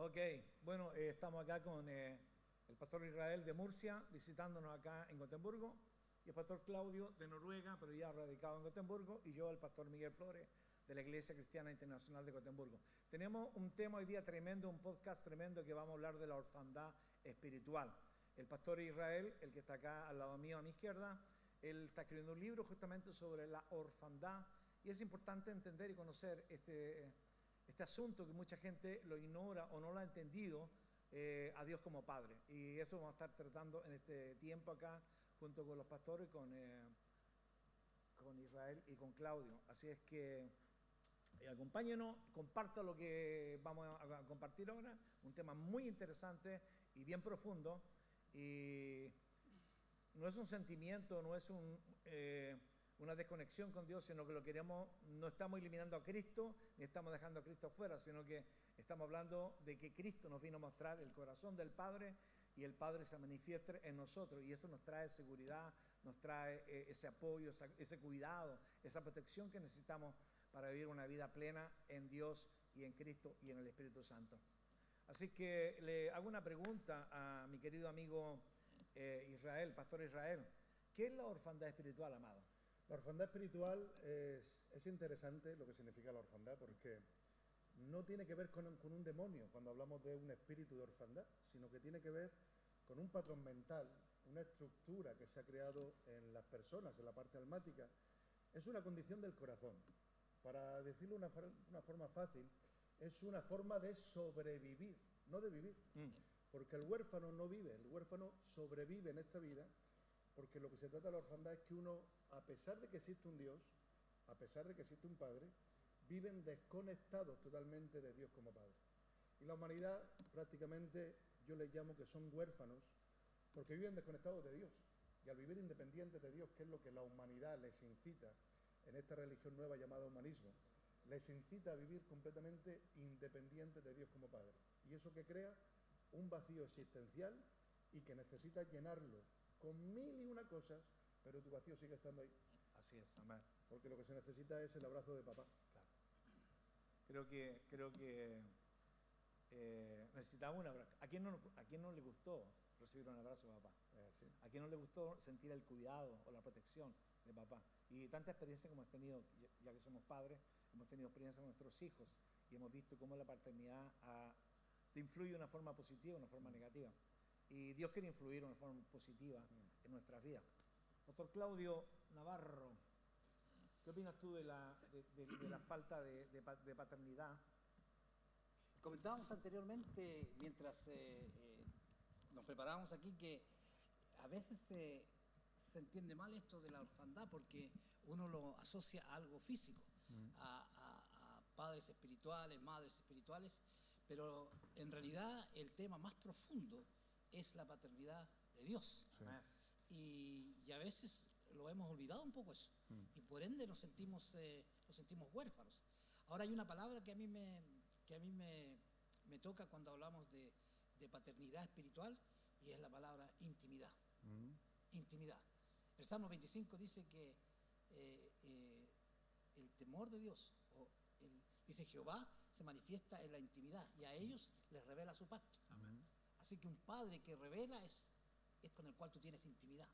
Ok, bueno, estamos acá con el pastor Israel de Murcia, visitándonos acá en Gotemburgo, y el pastor Claudio de Noruega, pero ya radicado en Gotemburgo, y yo, el pastor Miguel Flores, de la Iglesia Cristiana Internacional de Gotemburgo. Tenemos un tema hoy día tremendo, un podcast tremendo, que vamos a hablar de la orfandad espiritual. El pastor Israel, el que está acá al lado mío, a mi izquierda, él está escribiendo un libro justamente sobre la orfandad, y es importante entender y conocer este asunto que mucha gente lo ignora o no lo ha entendido, a Dios como Padre. Y eso vamos a estar tratando en este tiempo acá, junto con los pastores, con Israel y con Claudio. Así es que acompáñenos, compartan lo que vamos a compartir ahora, un tema muy interesante y bien profundo. Y no es un sentimiento, no es una desconexión con Dios, sino que lo queremos, no estamos eliminando a Cristo, ni estamos dejando a Cristo afuera, sino que estamos hablando de que Cristo nos vino a mostrar el corazón del Padre, y el Padre se manifiesta en nosotros, y eso nos trae seguridad, nos trae ese apoyo, ese cuidado, esa protección que necesitamos para vivir una vida plena en Dios y en Cristo y en el Espíritu Santo. Así que le hago una pregunta a mi querido amigo Israel, pastor Israel. ¿Qué es la orfandad espiritual, amado? La orfandad espiritual es interesante lo que significa la orfandad, porque no tiene que ver con un demonio cuando hablamos de un espíritu de orfandad, sino que tiene que ver con un patrón mental, una estructura que se ha creado en las personas, en la parte almática. Es una condición del corazón. Para decirlo de una forma fácil, es una forma de sobrevivir, no de vivir. Porque el huérfano no vive, el huérfano sobrevive en esta vida, porque lo que se trata de la orfandad es que uno, a pesar de que existe un Dios, a pesar de que existe un Padre, viven desconectados totalmente de Dios como Padre. Y la humanidad, prácticamente, yo les llamo que son huérfanos, porque viven desconectados de Dios. Y al vivir independientes de Dios, que es lo que la humanidad les incita en esta religión nueva llamada humanismo, les incita a vivir completamente independientes de Dios como Padre. Y eso que crea un vacío existencial y que necesitas llenarlo con mil y una cosas, pero tu vacío sigue estando ahí. Así es, amén. Porque lo que se necesita es el abrazo de papá. Claro. Creo que necesitamos un abrazo. ¿A quién no le gustó recibir un abrazo de papá? ¿Sí? ¿A quién no le gustó sentir el cuidado o la protección de papá? Y tanta experiencia como hemos tenido, ya que somos padres, hemos tenido experiencia con nuestros hijos y hemos visto cómo la paternidad te influye de una forma positiva, de una forma negativa. Y Dios quiere influir de una forma positiva en nuestras vidas. Doctor Claudio Navarro, ¿qué opinas tú de la falta de paternidad? Comentábamos anteriormente, mientras nos preparábamos aquí, que a veces se entiende mal esto de la orfandad, porque uno lo asocia a algo físico, a padres espirituales, madres espirituales, pero en realidad el tema más profundo es la paternidad de Dios. Sí. Y a veces lo hemos olvidado un poco eso, y por ende nos sentimos huérfanos. Ahora hay una palabra que a mí me toca cuando hablamos de paternidad espiritual, y es la palabra intimidad. Intimidad. El Salmo 25 dice que el temor de Dios, dice Jehová se manifiesta en la intimidad, y a ellos les revela su pacto. Amén. Así que un padre que revela es con el cual tú tienes intimidad.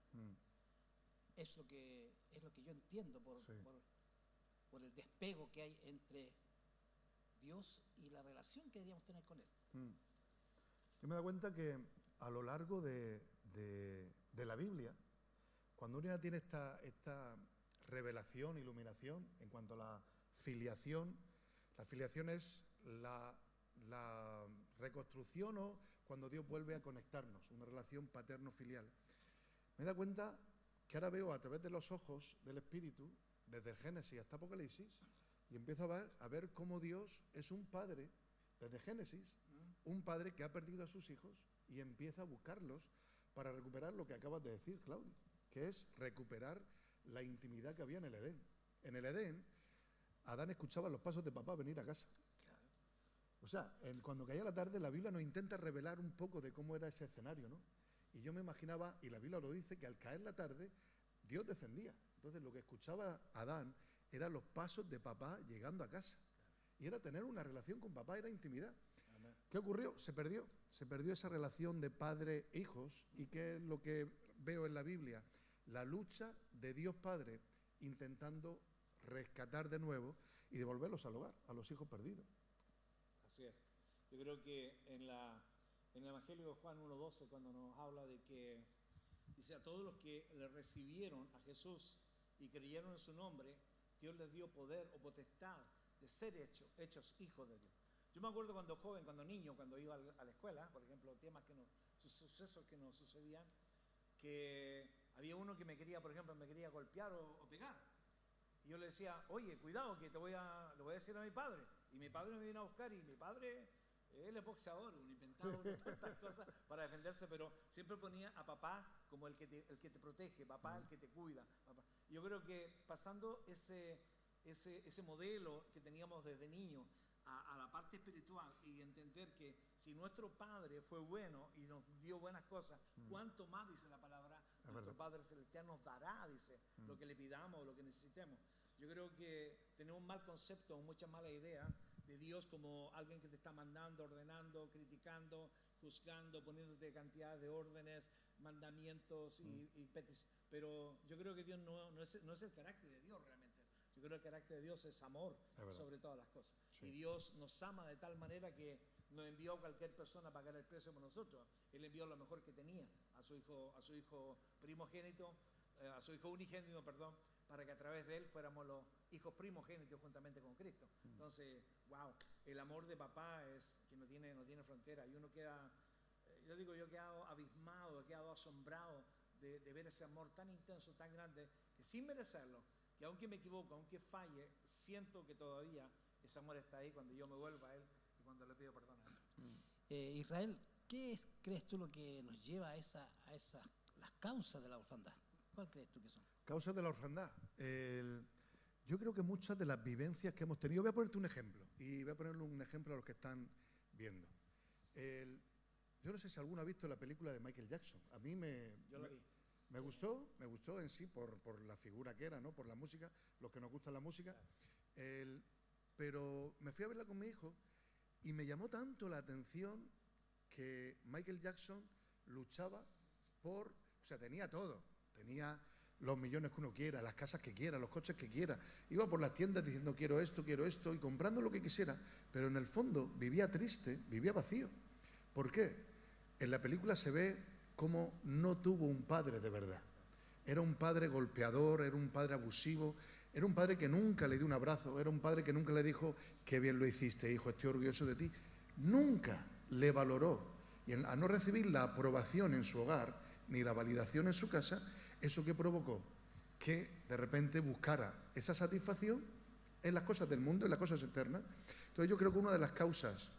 Es lo que yo entiendo por el despego que hay entre Dios y la relación que deberíamos tener con Él. Yo me he dado cuenta que a lo largo de la Biblia, cuando uno ya tiene esta revelación, iluminación en cuanto a la filiación es la reconstrucción, o cuando Dios vuelve a conectarnos, una relación paterno-filial. Me he dado cuenta que ahora veo a través de los ojos del Espíritu, desde el Génesis hasta Apocalipsis, y empiezo a ver cómo Dios es un padre, desde Génesis, un padre que ha perdido a sus hijos y empieza a buscarlos para recuperar lo que acabas de decir, Claudio, que es recuperar la intimidad que había en el Edén. En el Edén, Adán escuchaba los pasos de papá venir a casa. O sea, cuando caía la tarde, la Biblia nos intenta revelar un poco de cómo era ese escenario, ¿no? Y yo me imaginaba, y la Biblia lo dice, que al caer la tarde, Dios descendía. Entonces lo que escuchaba Adán eran los pasos de papá llegando a casa. Y era tener una relación con papá, era intimidad. ¿Qué ocurrió? Se perdió esa relación de padre e hijos. ¿Y qué es lo que veo en la Biblia? La lucha de Dios Padre intentando rescatar de nuevo y devolverlos al hogar, a los hijos perdidos. Así es. Yo creo que en el Evangelio de Juan 1:12, cuando nos habla de que, dice, a todos los que le recibieron a Jesús y creyeron en su nombre, Dios les dio poder o potestad de ser hechos hijos de Dios. Yo me acuerdo cuando joven, cuando niño, cuando iba a la escuela, por ejemplo, sucesos que nos sucedían, que había uno que me quería, por ejemplo, me quería golpear o pegar. Y yo le decía, oye, cuidado, que le voy a decir a mi padre. Y mi padre me vino a buscar y mi padre, él es boxeador, inventaba tantas cosas para defenderse, pero siempre ponía a papá como el que te protege, papá el que te cuida. Papá. Yo creo que pasando ese modelo que teníamos desde niño a la parte espiritual y entender que si nuestro Padre fue bueno y nos dio buenas cosas, ¿cuánto más, dice la palabra, nuestro Padre Celestial nos dará, dice, lo que le pidamos, lo que necesitemos? Yo creo que tenemos un mal concepto, mucha mala idea de Dios como alguien que te está mandando, ordenando, criticando, juzgando, poniéndote cantidad de órdenes, mandamientos y peticiones. Pero yo creo que Dios no es el carácter de Dios realmente. Yo creo que el carácter de Dios es amor sobre todas las cosas. Sí. Y Dios nos ama de tal manera que no envió a cualquier persona a pagar el precio por nosotros. Él envió lo mejor que tenía, a su hijo primogénito, a su hijo unigénito, perdón, para que a través de él fuéramos los hijos primogénitos juntamente con Cristo. Entonces, wow, el amor de papá es que no tiene frontera. Y uno queda, yo he quedado abismado, he quedado asombrado de ver ese amor tan intenso, tan grande, que sin merecerlo, que aunque me equivoco, aunque falle, siento que todavía ese amor está ahí cuando yo me vuelvo a él y cuando le pido perdón a él. Israel, ¿qué crees tú lo que nos lleva a las causas de la orfandad? ¿Cuál crees tú que son? Causas de la orfandad. Yo creo que muchas de las vivencias que hemos tenido, voy a ponerte un ejemplo, y voy a ponerle un ejemplo a los que están viendo. Yo no sé si alguno ha visto la película de Michael Jackson. A mí Yo la vi. Me gustó en sí por la figura que era, ¿no? Por la música, los que nos gusta la música. Pero me fui a verla con mi hijo y me llamó tanto la atención que Michael Jackson luchaba o sea, tenía todo. Tenía los millones que uno quiera, las casas que quiera, los coches que quiera. Iba por las tiendas diciendo quiero esto, y comprando lo que quisiera. Pero en el fondo vivía triste, vivía vacío. ¿Por qué? En la película se ve cómo no tuvo un padre de verdad. Era un padre golpeador, era un padre abusivo, era un padre que nunca le dio un abrazo, era un padre que nunca le dijo qué bien lo hiciste, hijo, estoy orgulloso de ti. Nunca le valoró. Y a no recibir la aprobación en su hogar, ni la validación en su casa, ¿eso qué provocó? Que de repente buscara esa satisfacción en las cosas del mundo, en las cosas externas. Entonces yo creo que una de las causas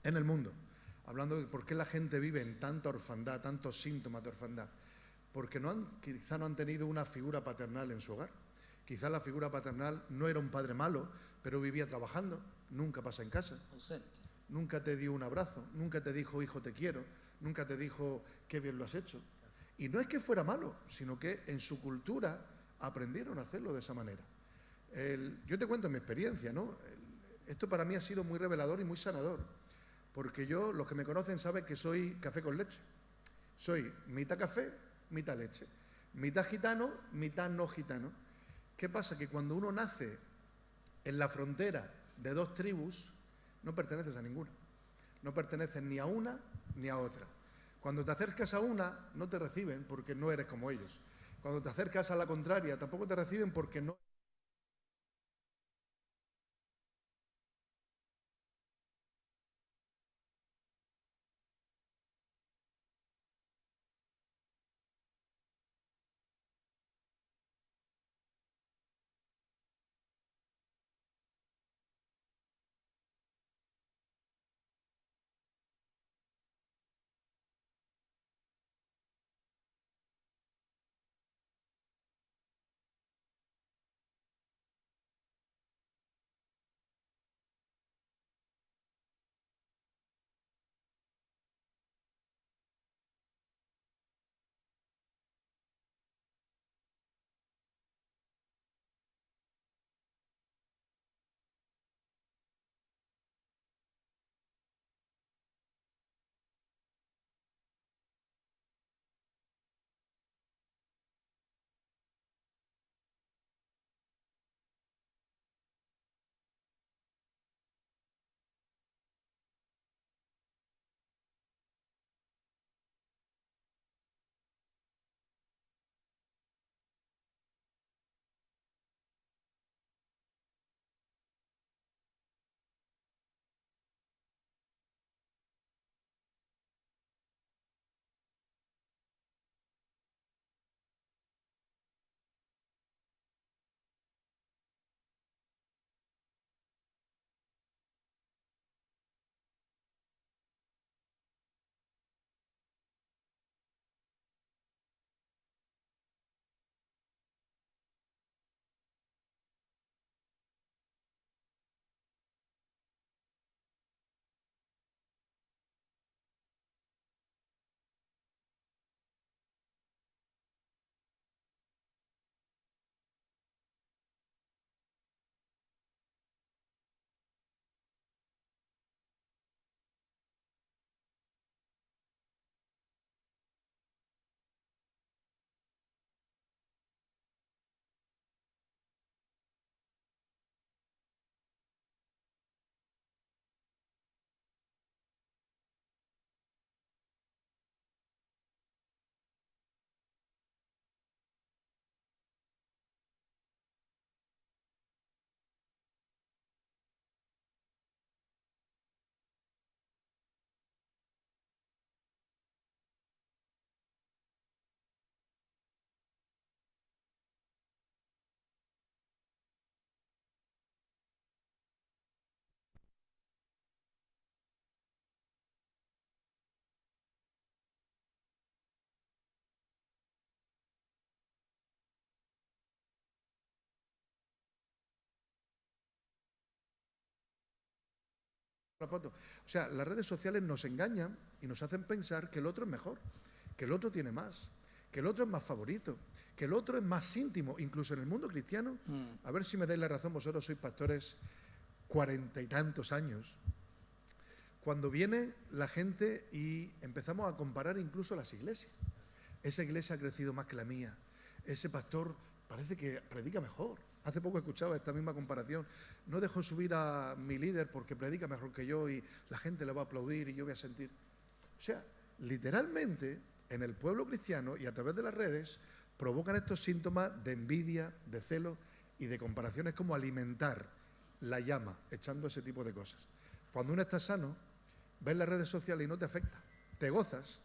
en el mundo, hablando de por qué la gente vive en tanta orfandad, tantos síntomas de orfandad, porque quizá no han tenido una figura paternal en su hogar. Quizá la figura paternal no era un padre malo, pero vivía trabajando, nunca pasa en casa. Ausente. Nunca te dio un abrazo, nunca te dijo, hijo, te quiero, nunca te dijo, qué bien lo has hecho. Y no es que fuera malo, sino que en su cultura aprendieron a hacerlo de esa manera. Yo te cuento mi experiencia, ¿no? Esto para mí ha sido muy revelador y muy sanador, porque yo, los que me conocen saben que soy café con leche. Soy mitad café, mitad leche. Mitad gitano, mitad no gitano. ¿Qué pasa? Que cuando uno nace en la frontera de dos tribus, no perteneces a ninguna. No perteneces ni a una ni a otra. Cuando te acercas a una, no te reciben porque no eres como ellos. Cuando te acercas a la contraria, tampoco te reciben porque no la foto. O sea, las redes sociales nos engañan y nos hacen pensar que el otro es mejor, que el otro tiene más, que el otro es más favorito, que el otro es más íntimo. Incluso en el mundo cristiano, a ver si me dais la razón, vosotros sois pastores 40 y tantos años. Cuando viene la gente y empezamos a comparar incluso las iglesias. Esa iglesia ha crecido más que la mía. Ese pastor parece que predica mejor. Hace poco he escuchado esta misma comparación. No dejo subir a mi líder porque predica mejor que yo y la gente le va a aplaudir y yo voy a sentir. O sea, literalmente en el pueblo cristiano y a través de las redes provocan estos síntomas de envidia, de celo y de comparaciones, como alimentar la llama echando ese tipo de cosas. Cuando uno está sano, ves las redes sociales y no te afecta. Te gozas,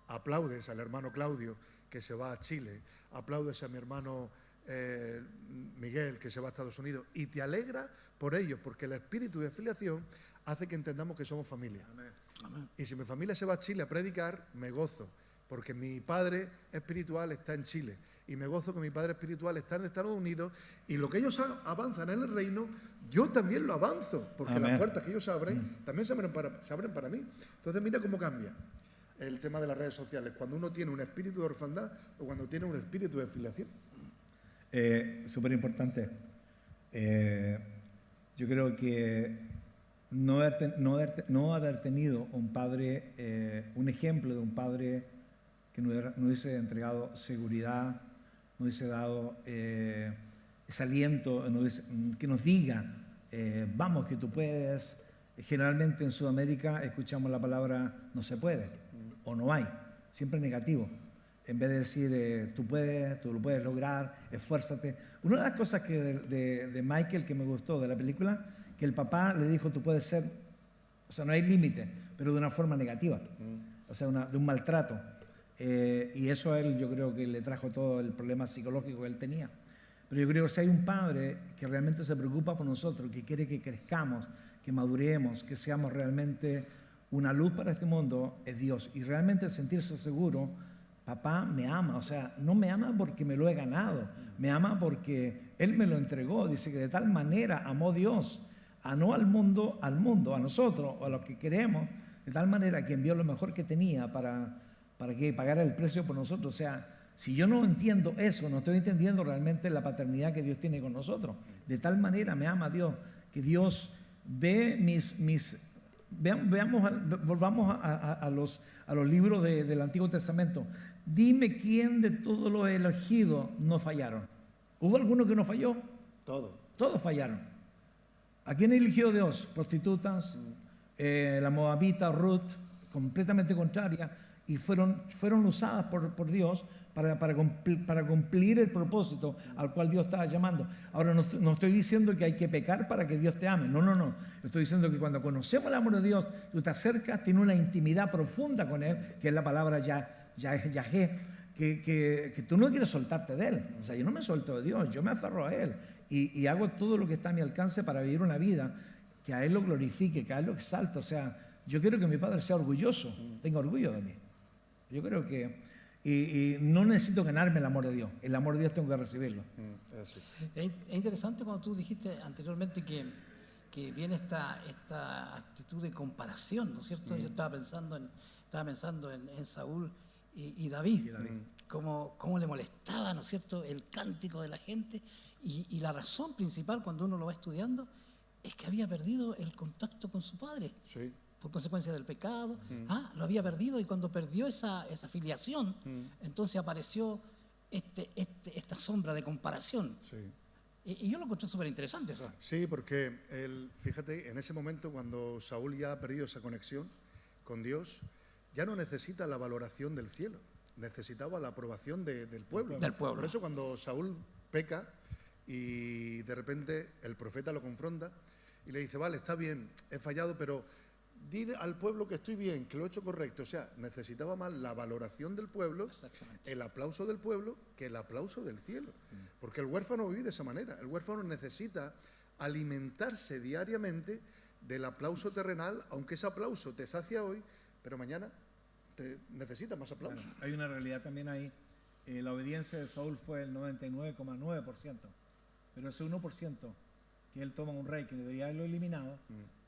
aplaudes al hermano Claudio que se va a Chile, aplaudes a mi hermano Miguel que se va a Estados Unidos y te alegra por ellos, porque el espíritu de filiación hace que entendamos que somos familia. Amén. Y si mi familia se va a Chile a predicar, me gozo, porque mi padre espiritual está en Chile y me gozo que mi padre espiritual está en Estados Unidos y lo que ellos avanzan en el reino, yo también lo avanzo, porque Amén. Las puertas que ellos abren también se abren para mí. Entonces mira cómo cambia el tema de las redes sociales, cuando uno tiene un espíritu de orfandad o cuando tiene un espíritu de filiación. Súper importante. Yo creo que no haber tenido un padre, un ejemplo de un padre que no hubiese entregado seguridad, no hubiese dado ese aliento, que nos diga, vamos, que tú puedes. Generalmente en Sudamérica escuchamos la palabra no se puede o no hay, siempre negativo. En vez de decir, tú lo puedes lograr, esfuérzate. Una de las cosas que de Michael que me gustó de la película, que el papá le dijo, tú puedes ser, o sea, no hay límite, pero de una forma negativa, o sea, de un maltrato. Y eso a él yo creo que le trajo todo el problema psicológico que él tenía. Pero yo creo que si hay un padre que realmente se preocupa por nosotros, que quiere que crezcamos, que maduremos, que seamos realmente una luz para este mundo, es Dios. Y realmente sentirse seguro, papá me ama, o sea, no me ama porque me lo he ganado, me ama porque Él me lo entregó. Dice que de tal manera amó Dios, no al mundo, a nosotros, o a los que queremos, de tal manera que envió lo mejor que tenía para que pagara el precio por nosotros. O sea, si yo no entiendo eso, no estoy entendiendo realmente la paternidad que Dios tiene con nosotros. De tal manera me ama Dios, que Dios ve volvamos a los libros del Antiguo Testamento. Dime quién de todos los elegidos no fallaron. ¿Hubo alguno que no falló? Todos fallaron. ¿A quién eligió Dios? Prostitutas, la moabita Ruth, completamente contraria, y fueron usadas por Dios para cumplir el propósito al cual Dios estaba llamando. Ahora, no estoy diciendo que hay que pecar para que Dios te ame. No. Estoy diciendo que cuando conocemos el amor de Dios, tú te acercas, tienes una intimidad profunda con Él, que es la palabra Yahé, que tú no quieres soltarte de Él. O sea, yo no me suelto de Dios, yo me aferro a Él y hago todo lo que está a mi alcance para vivir una vida que a Él lo glorifique, que a Él lo exalta. O sea, yo quiero que mi padre sea orgulloso, tenga orgullo de mí. Yo creo que... Y no necesito ganarme el amor de Dios. El amor de Dios tengo que recibirlo. Es interesante cuando tú dijiste anteriormente que viene esta actitud de comparación, ¿no es cierto? Yo estaba pensando en Saúl y David. Cómo le molestaba, ¿no es cierto?, el cántico de la gente. Y la razón principal cuando uno lo va estudiando es que había perdido el contacto con su padre. Sí. Por consecuencia del pecado, lo había perdido, y cuando perdió esa filiación, entonces apareció esta sombra de comparación. Sí. Y yo lo encontré súper interesante eso. Sí, porque fíjate, en ese momento cuando Saúl ya ha perdido esa conexión con Dios, ya no necesita la valoración del cielo, necesitaba la aprobación del pueblo. Por eso cuando Saúl peca y de repente el profeta lo confronta y le dice, vale, está bien, he fallado, pero... Dile al pueblo que estoy bien, que lo he hecho correcto. O sea, necesitaba más la valoración del pueblo, el aplauso del pueblo, que el aplauso del cielo. Porque el huérfano vive de esa manera. El huérfano necesita alimentarse diariamente del aplauso terrenal, aunque ese aplauso te sacia hoy, pero mañana te necesita más aplauso. Bueno, hay una realidad también ahí. La obediencia de Saúl fue el 99,9%, pero ese 1% que él toma un rey que debería haberlo eliminado,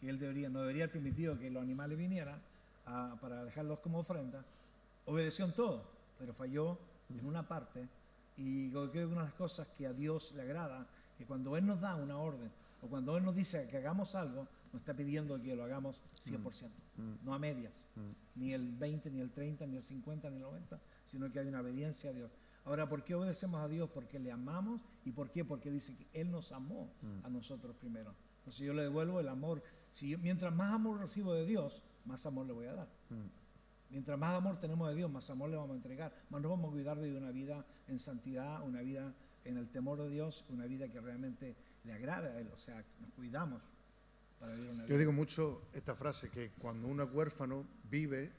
que él no debería haber permitido que los animales vinieran para dejarlos como ofrenda, obedeció en todo, pero falló en una parte. Y yo creo que una de las cosas que a Dios le agrada, que cuando Él nos da una orden, o cuando Él nos dice que hagamos algo, nos está pidiendo que lo hagamos 100%, no a medias, ni el 20, ni el 30, ni el 50, ni el 90, sino que hay una obediencia a Dios. Ahora, ¿por qué obedecemos a Dios? Porque le amamos. ¿Y por qué? Porque dice que Él nos amó a nosotros primero. Entonces yo le devuelvo el amor. Mientras más amor recibo de Dios, más amor le voy a dar. Mientras más amor tenemos de Dios, más amor le vamos a entregar. Más nos vamos a cuidar de una vida en santidad, una vida en el temor de Dios, una vida que realmente le agrade a Él. O sea, nos cuidamos para vivir una vida. Yo digo mucho esta frase, que cuando uno es huérfano, vive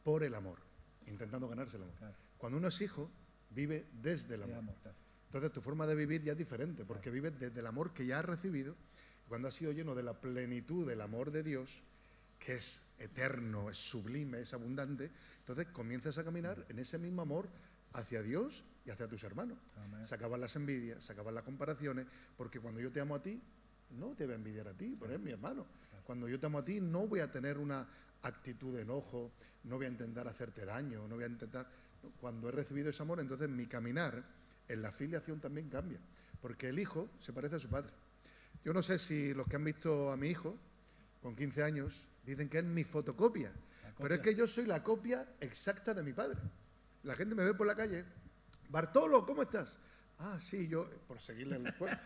por el amor, intentando ganarse el amor. Claro. Cuando uno es hijo, vive desde el amor. Claro. Entonces tu forma de vivir ya es diferente, porque vives desde el amor que ya has recibido. Cuando has sido lleno de la plenitud del amor de Dios, que es eterno, es sublime, es abundante, entonces comienzas a caminar en ese mismo amor hacia Dios y hacia tus hermanos. Amén. Se acaban las envidias, se acaban las comparaciones, porque cuando yo te amo a ti, no te voy a envidiar a ti, pero eres mi hermano. Cuando yo te amo a ti, no voy a tener una actitud de enojo, no voy a intentar hacerte daño, no voy a intentar... Cuando he recibido ese amor, entonces mi caminar en la filiación también cambia, porque el hijo se parece a su padre. Yo no sé si los que han visto a mi hijo con 15 años dicen que es mi fotocopia, pero es que yo soy la copia exacta de mi padre. La gente me ve por la calle: Bartolo, ¿cómo estás? Ah, sí, yo, por seguirle el juego.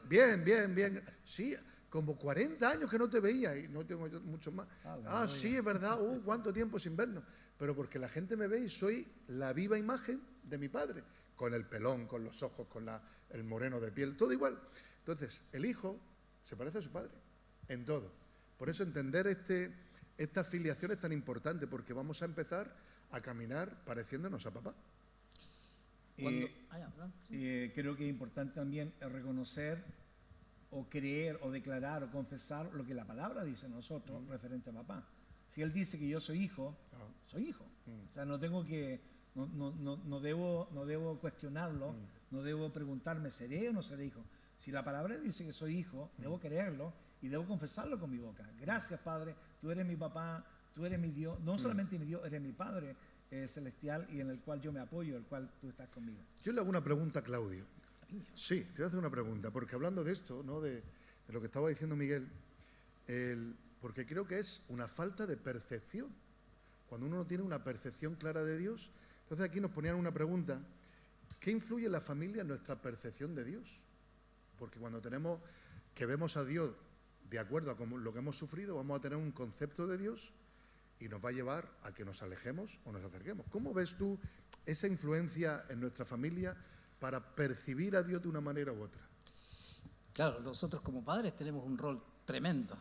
Bien, bien, bien. Sí, como 40 años que no te veía y no tengo yo muchos más. Ah, sí, es verdad, cuánto tiempo sin vernos. Pero porque la gente me ve y soy la viva imagen de mi padre, con el pelón, con los ojos, con el moreno de piel, todo igual. Entonces, el hijo se parece a su padre, en todo. Por eso entender esta filiación es tan importante, porque vamos a empezar a caminar pareciéndonos a papá. Creo que es importante también reconocer o creer o declarar o confesar lo que la palabra dice a nosotros referente a papá. Si Él dice que yo soy hijo, soy hijo. O sea, no tengo que, no debo cuestionarlo, no debo preguntarme, ¿seré o no seré hijo? Si la palabra dice que soy hijo, debo creerlo y debo confesarlo con mi boca. Gracias, Padre, tú eres mi papá, tú eres mi Dios, no solamente mi Dios, eres mi Padre celestial, y en el cual yo me apoyo, el cual tú estás conmigo. Yo le hago una pregunta a Claudio. Sí, te voy a hacer una pregunta, porque hablando de esto, ¿no? de lo que estaba diciendo Miguel, porque creo que es una falta de percepción. Cuando uno no tiene una percepción clara de Dios, entonces aquí nos ponían una pregunta: ¿qué influye en la familia en nuestra percepción de Dios? Porque cuando vemos a Dios de acuerdo a lo que hemos sufrido, vamos a tener un concepto de Dios y nos va a llevar a que nos alejemos o nos acerquemos. ¿Cómo ves tú esa influencia en nuestra familia para percibir a Dios de una manera u otra? Claro, nosotros como padres tenemos un rol tremendo,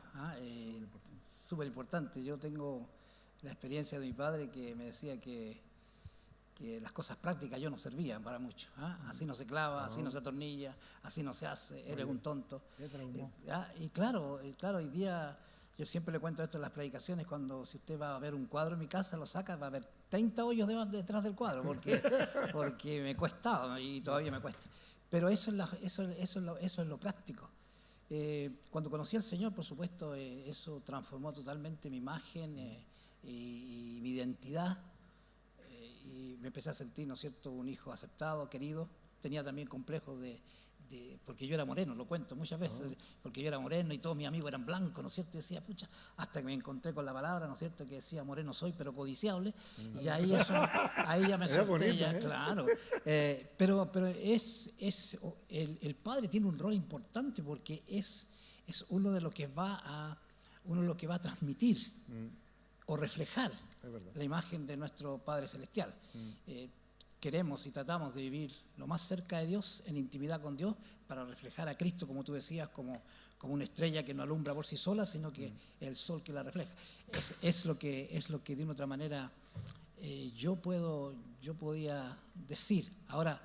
súper importante. Yo tengo la experiencia de mi padre, que me decía que las cosas prácticas yo no servían para mucho. Así no se clava, así no se atornilla, así no se hace, eres un tonto. Y claro, hoy día yo siempre le cuento esto en las predicaciones: si usted va a ver un cuadro en mi casa, lo saca, va a ver 30 hoyos detrás del cuadro, porque me cuesta y todavía me cuesta. Pero eso es lo práctico. Cuando conocí al Señor, por supuesto, eso transformó totalmente mi imagen y mi identidad. Y me empecé a sentir, ¿no es cierto?, un hijo aceptado, querido. Tenía también complejos porque yo era moreno, lo cuento muchas veces, porque yo era moreno y todos mis amigos eran blancos, ¿no es cierto? Y decía, pucha, hasta que me encontré con la palabra, ¿no es cierto?, que decía: moreno soy, pero codiciable. Y ahí ya me solté, bonito, claro. Pero el padre tiene un rol importante, porque es uno de lo que va a transmitir o reflejar la imagen de nuestro Padre Celestial. Queremos y tratamos de vivir lo más cerca de Dios, en intimidad con Dios, para reflejar a Cristo, como tú decías, como una estrella que no alumbra por sí sola, sino que el sol que la refleja. Es lo que de una otra manera yo podía decir. Ahora,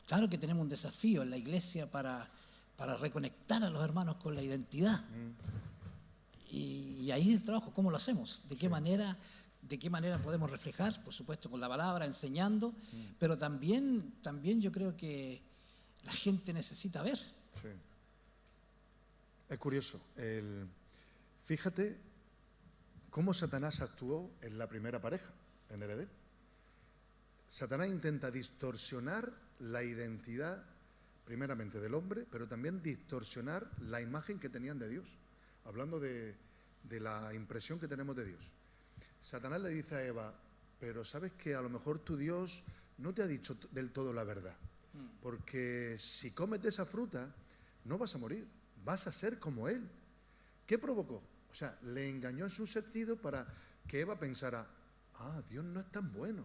claro que tenemos un desafío en la iglesia para reconectar a los hermanos con la identidad. Y ahí el trabajo, ¿cómo lo hacemos? ¿De qué manera podemos reflejar? Por supuesto, con la palabra, enseñando, pero también yo creo que la gente necesita ver. Es curioso. Fíjate cómo Satanás actuó en la primera pareja, en el Edén. Satanás intenta distorsionar la identidad, primeramente del hombre, pero también distorsionar la imagen que tenían de Dios. Hablando de la impresión que tenemos de Dios. Satanás le dice a Eva, pero sabes que a lo mejor tu Dios no te ha dicho del todo la verdad. Porque si comes de esa fruta, no vas a morir, vas a ser como Él. ¿Qué provocó? O sea, le engañó en su sentido para que Eva pensara, Dios no es tan bueno,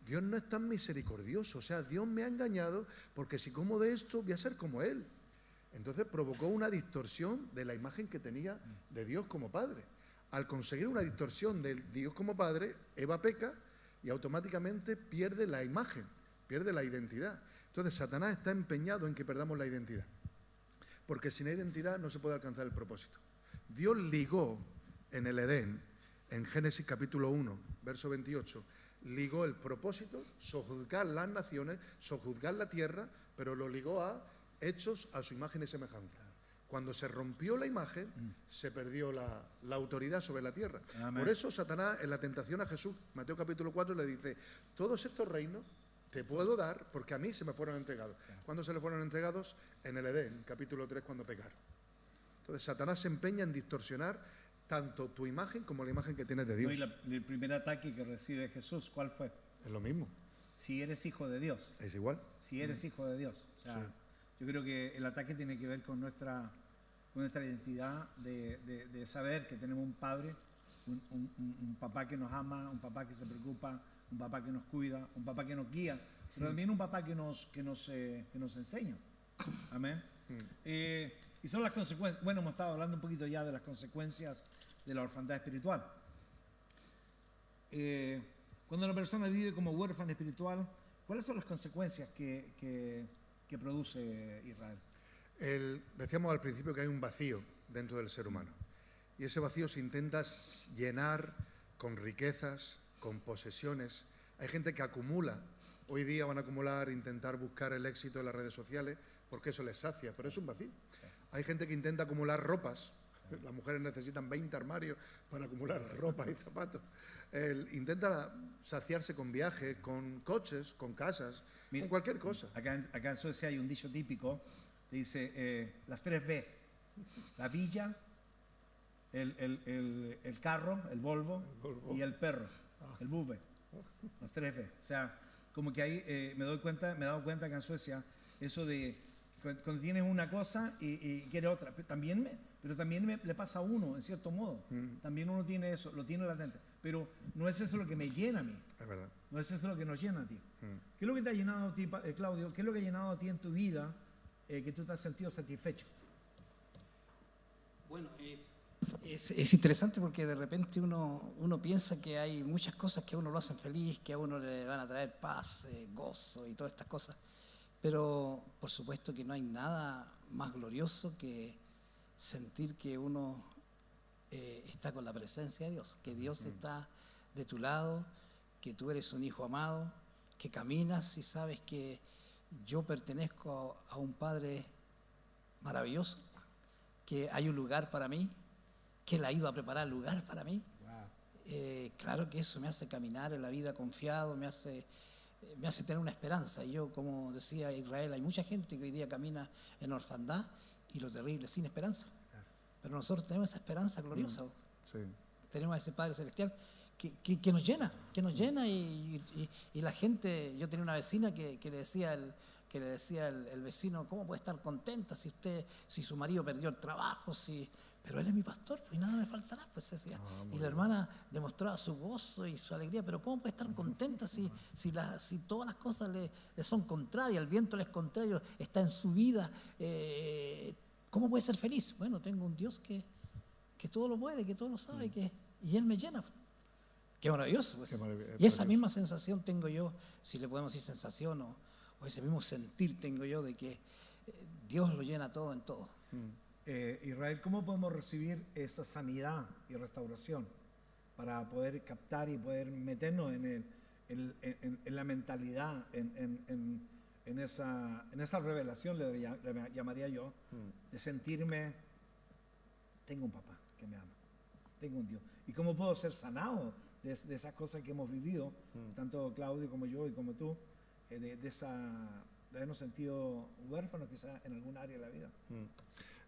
Dios no es tan misericordioso, o sea, Dios me ha engañado porque si como de esto voy a ser como Él. Entonces provocó una distorsión de la imagen que tenía de Dios como Padre. Al conseguir una distorsión de Dios como Padre, Eva peca y automáticamente pierde la imagen, pierde la identidad. Entonces Satanás está empeñado en que perdamos la identidad, porque sin identidad no se puede alcanzar el propósito. Dios ligó en el Edén, en Génesis capítulo 1, verso 28, ligó el propósito, sojuzgar las naciones, sojuzgar la tierra, pero lo ligó a hechos a su imagen y semejanza. Cuando se rompió la imagen, se perdió la autoridad sobre la tierra. Amén. Por eso Satanás en la tentación a Jesús, Mateo capítulo 4, le dice, todos estos reinos te puedo dar porque a mí se me fueron entregados. ¿Cuándo se le fueron entregados? En el Edén, capítulo 3, cuando pecaron. Entonces Satanás se empeña en distorsionar tanto tu imagen como la imagen que tienes de Dios. No, y el primer ataque que recibe Jesús, ¿cuál fue? Es lo mismo. Si eres hijo de Dios. Es igual. Si eres hijo de Dios. O sea, yo creo que el ataque tiene que ver con nuestra identidad de saber que tenemos un padre, un papá que nos ama, un papá que se preocupa, un papá que nos cuida, un papá que nos guía, pero también un papá que nos enseña. Amén. Y son las consecuencias. Bueno, hemos estado hablando un poquito ya de las consecuencias de la orfandad espiritual. Cuando una persona vive como huérfana espiritual, ¿cuáles son las consecuencias que produce Israel? Decíamos al principio que hay un vacío dentro del ser humano. Y ese vacío se intenta llenar con riquezas, con posesiones. Hay gente que acumula. Hoy día van a acumular, intentar buscar el éxito en las redes sociales, porque eso les sacia, pero es un vacío. Hay gente que intenta acumular ropas. Las mujeres necesitan 20 armarios para acumular ropa y zapatos. Intenta saciarse con viajes, con coches, con casas, con cualquier cosa. Acá en Suecia hay un dicho típico que dice las 3 B. La villa, el carro, el Volvo, y el perro, el bube. Las 3 B. O sea, como que ahí me he dado cuenta que en Suecia eso de cuando tienes una cosa y quiere otra, pero también le pasa a uno, en cierto modo. También uno tiene eso, lo tiene latente. Pero no es eso lo que me llena a mí. Es verdad. No es eso lo que nos llena a ti. ¿Qué es lo que te ha llenado a ti, Claudio? ¿Qué es lo que ha llenado a ti en tu vida que tú te has sentido satisfecho? Bueno, es interesante porque de repente uno piensa que hay muchas cosas que a uno lo hacen feliz, que a uno le van a traer paz, gozo y todas estas cosas. Pero por supuesto que no hay nada más glorioso que sentir que uno está con la presencia de Dios, que Dios está de tu lado, que tú eres un hijo amado, que caminas y sabes que yo pertenezco a un Padre maravilloso, que hay un lugar para mí, que Él ha ido a preparar lugar para mí. Wow. Claro que eso me hace caminar en la vida confiado, me hace tener una esperanza. Y yo, como decía Israel, hay mucha gente que hoy día camina en orfandad y lo terrible, sin esperanza. Claro. Pero nosotros tenemos esa esperanza gloriosa. Sí. Tenemos a ese Padre Celestial que nos llena, y la gente. Yo tenía una vecina que le decía el vecino, ¿cómo puede estar contenta si su marido perdió el trabajo? Pero él es mi pastor, pues, y nada me faltará, pues decía. Y la hermana demostraba su gozo y su alegría, pero ¿cómo puede estar contenta si todas las cosas le son contrarias, el viento le es contrario, está en su vida? ¿Cómo puede ser feliz? Bueno, tengo un Dios que todo lo puede, que todo lo sabe, y Él me llena. Qué maravilloso, pues. Y esa misma sensación tengo yo, si le podemos decir sensación, o ese mismo sentir tengo yo de que Dios lo llena todo en todo. Israel, ¿cómo podemos recibir esa sanidad y restauración para poder captar y poder meternos en la mentalidad, en esa revelación, le llamaría yo, de sentirme tengo un papá que me ama, tengo un Dios. ¿Y cómo puedo ser sanado de esas cosas que hemos vivido, tanto Claudio como yo y como tú, de habernos sentido huérfanos quizás en algún área de la vida?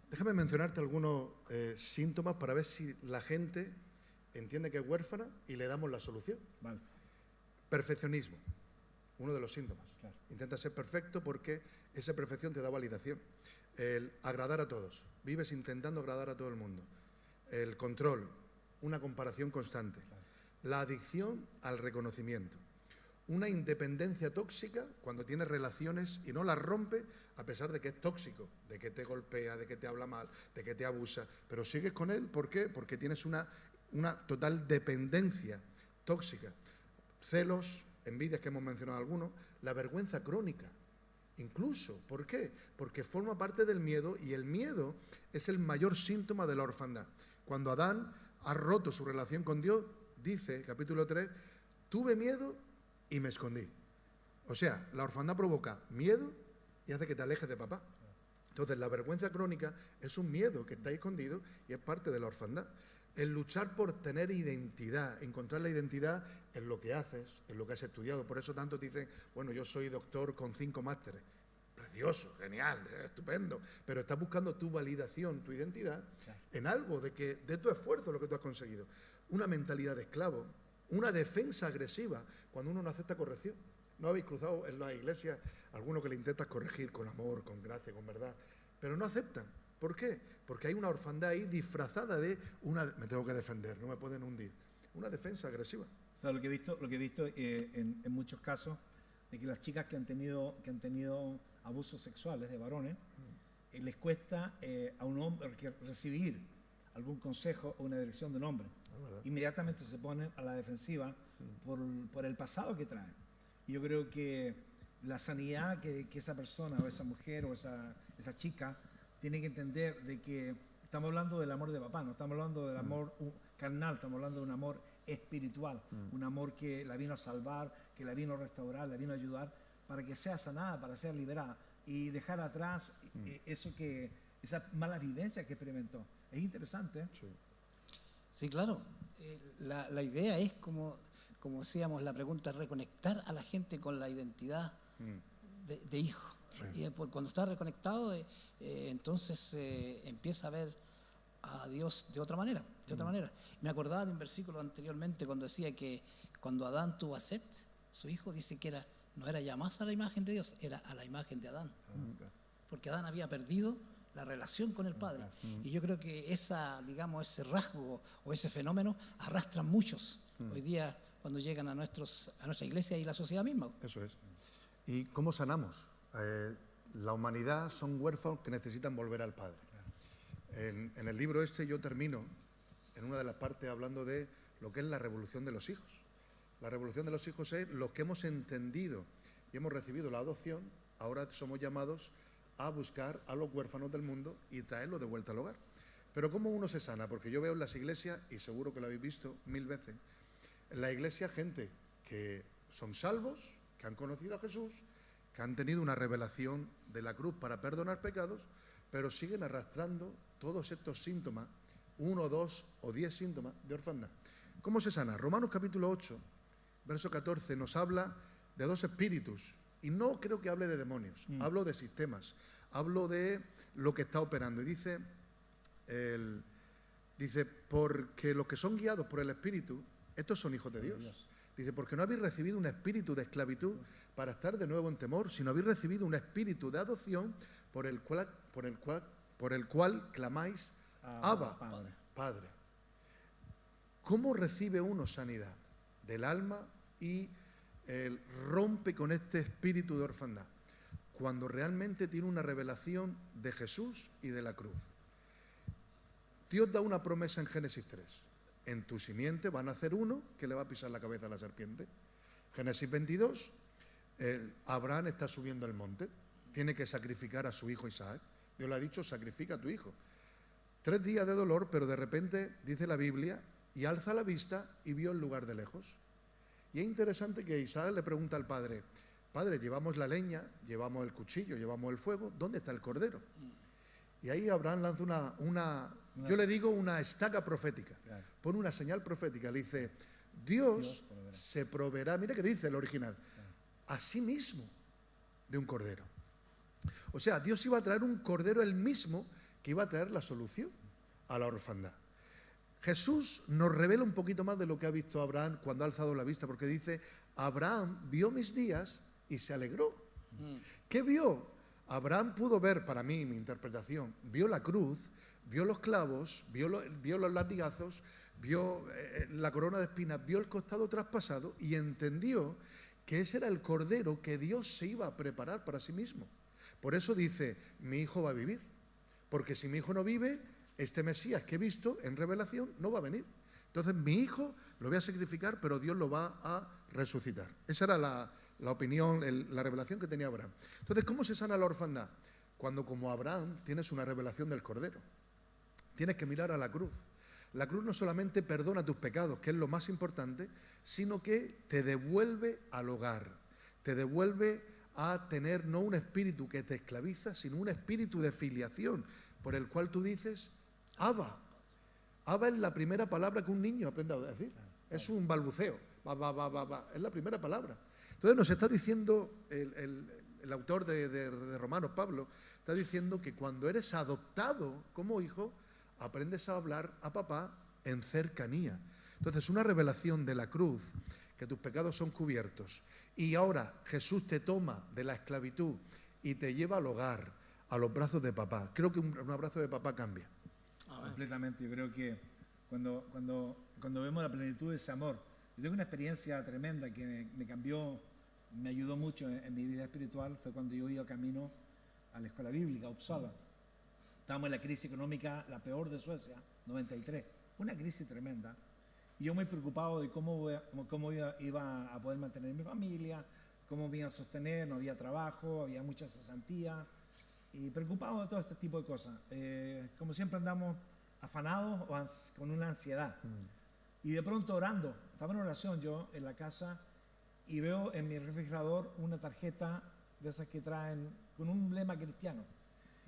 Déjame mencionarte algunos síntomas para ver si la gente entiende que es huérfana y le damos la solución. Vale. Perfeccionismo, uno de los síntomas. Claro. Intenta ser perfecto porque esa perfección te da validación. El agradar a todos, vives intentando agradar a todo el mundo. El control, una comparación constante. Claro. La adicción al reconocimiento. Una independencia tóxica cuando tienes relaciones y no las rompe a pesar de que es tóxico, de que te golpea, de que te habla mal, de que te abusa, pero sigues con él, ¿por qué? Porque tienes una total dependencia tóxica. Celos, envidias que hemos mencionado algunos, la vergüenza crónica, incluso, ¿por qué? Porque forma parte del miedo y el miedo es el mayor síntoma de la orfandad. Cuando Adán ha roto su relación con Dios, dice, capítulo 3, tuve miedo y me escondí. O sea, la orfandad provoca miedo y hace que te alejes de papá. Entonces, la vergüenza crónica es un miedo que está escondido y es parte de la orfandad. El luchar por tener identidad, encontrar la identidad en lo que haces, en lo que has estudiado. Por eso tanto te dicen, bueno, yo soy doctor con 5 másteres. Precioso, genial, estupendo. Pero estás buscando tu validación, tu identidad, en algo de tu esfuerzo, lo que tú has conseguido. Una mentalidad de esclavo, una defensa agresiva cuando uno no acepta corrección. ¿No habéis cruzado en la iglesia alguno que le intentas corregir con amor, con gracia, con verdad? Pero no aceptan. ¿Por qué? Porque hay una orfandad ahí disfrazada de me tengo que defender, no me pueden hundir. Una defensa agresiva. O sea, lo que he visto en muchos casos de que las chicas que han tenido abusos sexuales de varones, les cuesta a un hombre recibir algún consejo o una dirección de un hombre. Inmediatamente se ponen a la defensiva por el pasado que traen. Y yo creo que la sanidad que esa persona o esa mujer o esa chica tiene que entender de que estamos hablando del amor de papá, no estamos hablando del amor carnal, estamos hablando de un amor espiritual, un amor que la vino a salvar, que la vino a restaurar, la vino a ayudar para que sea sanada, para ser liberada y dejar atrás esa mala vivencia que experimentó. Es interesante. Sí, claro. La idea es, como decíamos, la pregunta es reconectar a la gente con la identidad de hijo. Sí. Y cuando está reconectado, entonces empieza a ver a Dios de otra manera. Me acordaba de un versículo anteriormente cuando decía que cuando Adán tuvo a Set, su hijo, dice que no era ya más a la imagen de Dios, era a la imagen de Adán. Porque Adán había perdido la relación con el Padre. Y yo creo que ese rasgo o ese fenómeno arrastran muchos hoy día cuando llegan a nuestra iglesia y la sociedad misma. Eso es. ¿Y cómo sanamos? La humanidad son huérfanos que necesitan volver al Padre. En el libro yo termino en una de las partes hablando de lo que es la revolución de los hijos. La revolución de los hijos es los que hemos entendido y hemos recibido la adopción, ahora somos llamados a buscar a los huérfanos del mundo y traerlos de vuelta al hogar. Pero ¿cómo uno se sana? Porque yo veo en las iglesias, y seguro que lo habéis visto 1000 veces, en la iglesia gente que son salvos, que han conocido a Jesús, que han tenido una revelación de la cruz para perdonar pecados, pero siguen arrastrando todos estos síntomas, 1, 2 o 10 síntomas de orfandad. ¿Cómo se sana? Romanos capítulo 8, verso 14, nos habla de 2 espíritus, y no creo que hable de demonios, hablo de sistemas, hablo de lo que está operando, y dice, porque los que son guiados por el Espíritu, estos son hijos de Dios. Dice, porque no habéis recibido un espíritu de esclavitud para estar de nuevo en temor, sino habéis recibido un espíritu de adopción por el cual clamáis, Abba, Padre. ¿Cómo recibe uno sanidad del alma y rompe con este espíritu de orfandad? Cuando realmente tiene una revelación de Jesús y de la cruz. Dios da una promesa en Génesis 3. En tu simiente van a nacer uno que le va a pisar la cabeza a la serpiente. Génesis 22, Abraham está subiendo el monte, tiene que sacrificar a su hijo Isaac. Dios le ha dicho, sacrifica a tu hijo. 3 días de dolor, pero de repente, dice la Biblia, y alza la vista y vio el lugar de lejos. Y es interesante que Isaac le pregunta al padre, Padre, llevamos la leña, llevamos el cuchillo, llevamos el fuego, ¿dónde está el cordero? Y ahí Abraham lanza una Yo le digo una estaca profética. Claro. Pone una señal profética. Le dice, Dios proveerá. se proveerá, mira que dice el original, a sí mismo de un cordero. O sea, Dios iba a traer un cordero él mismo que iba a traer la solución a la orfandad. Jesús nos revela un poquito más de lo que ha visto Abraham cuando ha alzado la vista, porque dice, Abraham vio mis días y se alegró. ¿Qué vio? Abraham pudo ver, para mí, mi interpretación, vio la cruz, vio los clavos, vio los latigazos, vio la corona de espinas, vio el costado traspasado y entendió que ese era el cordero que Dios se iba a preparar para sí mismo. Por eso dice, mi hijo va a vivir, porque si mi hijo no vive, este Mesías que he visto en revelación no va a venir. Entonces mi hijo lo voy a sacrificar, pero Dios lo va a resucitar. Esa era la opinión, la revelación que tenía Abraham. Entonces, ¿cómo se sana la orfandad? Cuando como Abraham tienes una revelación del cordero. Tienes que mirar a la cruz. La cruz no solamente perdona tus pecados, que es lo más importante, sino que te devuelve al hogar, te devuelve a tener no un espíritu que te esclaviza, sino un espíritu de filiación, por el cual tú dices, Abba. Abba es la primera palabra que un niño aprende a decir. Es un balbuceo, va, es la primera palabra. Entonces nos está diciendo el autor de Romanos, Pablo, está diciendo que cuando eres adoptado como hijo, aprendes a hablar a papá en cercanía. Entonces, una revelación de la cruz, que tus pecados son cubiertos, y ahora Jesús te toma de la esclavitud y te lleva al hogar, a los brazos de papá. Creo que un abrazo de papá cambia. Completamente, yo creo que cuando vemos la plenitud de ese amor, yo tengo una experiencia tremenda que me cambió, me ayudó mucho en mi vida espiritual, fue cuando yo iba camino a la escuela bíblica, Uppsala. Estábamos en la crisis económica, la peor de Suecia, 93, una crisis tremenda. Y yo muy preocupado de cómo iba a poder mantener mi familia, cómo me iba a sostener, no había trabajo, había mucha cesantía, y preocupado de todo este tipo de cosas. Como siempre andamos afanados o con una ansiedad. Y de pronto orando, estaba en oración yo en la casa y veo en mi refrigerador una tarjeta de esas que traen con un lema cristiano.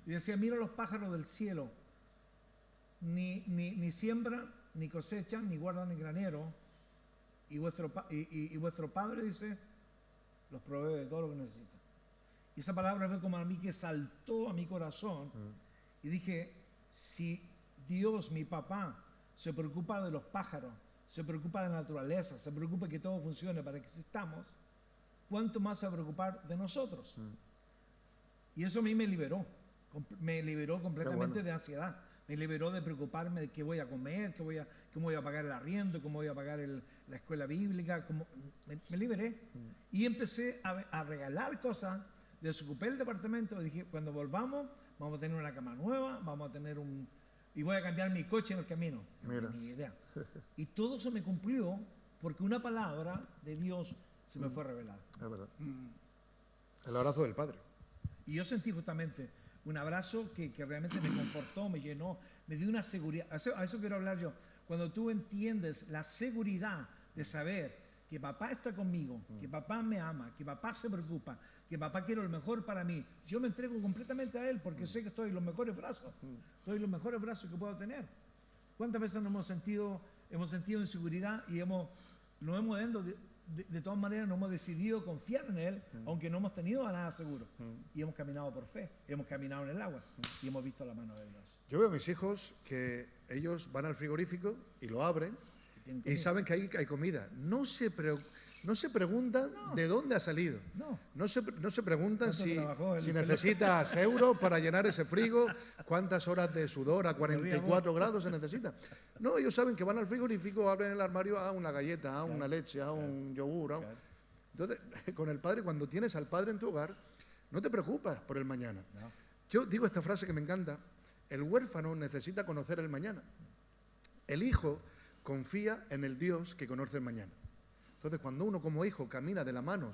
Y decía, mira los pájaros del cielo, ni siembran, ni cosechan, ni guardan en granero, y vuestro Padre, dice, los provee de todo lo que necesitan. Y esa palabra fue como a mí que saltó a mi corazón, y dije, si Dios, mi papá, se preocupa de los pájaros, se preocupa de la naturaleza, se preocupa que todo funcione para que existamos, ¿cuánto más se va a preocupar de nosotros? Y eso a mí me liberó completamente de ansiedad, me liberó de preocuparme de qué voy a comer, cómo voy a pagar el arriendo, cómo voy a pagar la escuela bíblica, me liberé. Y empecé a regalar cosas, desocupé el departamento, dije, cuando volvamos, vamos a tener una cama nueva, vamos a tener y voy a cambiar mi coche en el camino. Mira. Ni idea. Y todo eso me cumplió porque una palabra de Dios se me fue revelada. Es verdad. El abrazo del Padre. Y yo sentí justamente un abrazo que realmente me confortó, me llenó, me dio una seguridad. A eso quiero hablar yo. Cuando tú entiendes la seguridad de saber que papá está conmigo, que papá me ama, que papá se preocupa, que papá quiere lo mejor para mí, yo me entrego completamente a él porque sé que estoy en los mejores brazos. Estoy en los mejores brazos que puedo tener. ¿Cuántas veces nos hemos sentido inseguridad y de todas maneras no hemos decidido confiar en Él, aunque no hemos tenido a nada seguro? Y hemos caminado por fe, hemos caminado en el agua y hemos visto la mano de Dios. Yo veo a mis hijos que ellos van al frigorífico y lo abren y saben que ahí hay comida. No se preguntan de dónde ha salido. No se preguntan si necesitas euros para llenar ese frigo, cuántas horas de sudor a 44 grados se necesita. No, ellos saben que van al frigorífico, abren el armario a una galleta, a una leche, a un yogur. Entonces, con el Padre, cuando tienes al Padre en tu hogar, no te preocupas por el mañana. Yo digo esta frase que me encanta: el huérfano necesita conocer el mañana. El hijo confía en el Dios que conoce el mañana. Entonces, cuando uno como hijo camina de la mano